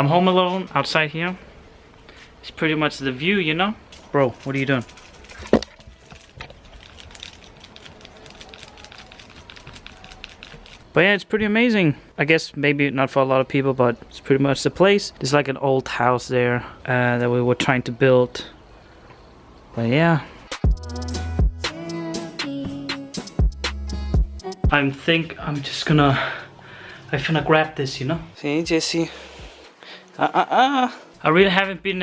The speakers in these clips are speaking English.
I'm home alone outside here. It's pretty much the view, you know? Bro, what are you doing? But yeah, it's pretty amazing. I guess maybe not for a lot of people, but it's pretty much the place. There's like an old house there that we were trying to build. But yeah. I'm just gonna grab this, you know? See, Jesse. I really haven't been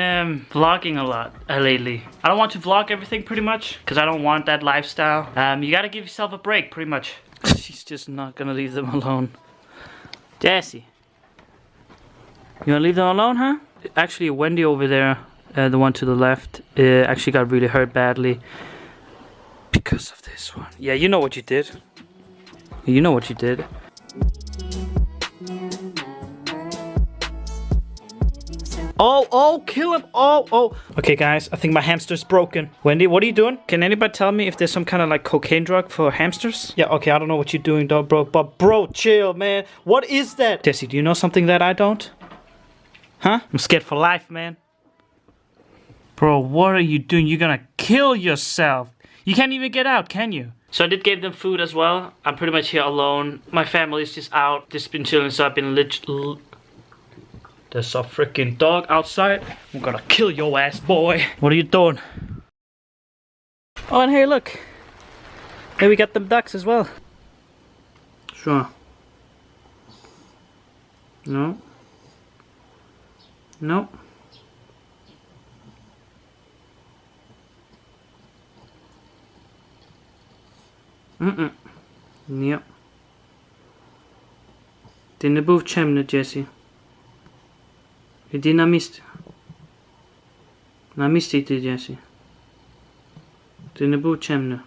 vlogging a lot lately. I don't want to vlog everything pretty much, because I don't want that lifestyle. You gotta give yourself a break, pretty much. She's just not gonna leave them alone. Jesse. You wanna leave them alone, huh? Actually, Wendy over there, the one to the left, actually got really hurt badly. Because of this one. Yeah, you know what you did. You know what you did. Oh, kill him. Oh. Okay, guys, I think my hamster's broken. Wendy, what are you doing? Can anybody tell me if there's some kind of like cocaine drug for hamsters? Yeah, okay, I don't know what you're doing though, bro. But bro, chill, man. What is that? Jesse, do you know something that I don't? Huh? I'm scared for life, man. Bro, what are you doing? You're gonna kill yourself. You can't even get out, can you? So I did give them food as well. I'm pretty much here alone. My family's just out. Just been chilling, so I've been literally... There's a freaking dog outside. I'm gonna kill your ass, boy. What are you doing? Oh, and hey, look. Hey, we got them ducks as well. Sure. No. No. Yep. Ty nie był ciemny, Jesse. Idę na miejsce. Na miejsce ty, Jesse. Ty nie był ciemny.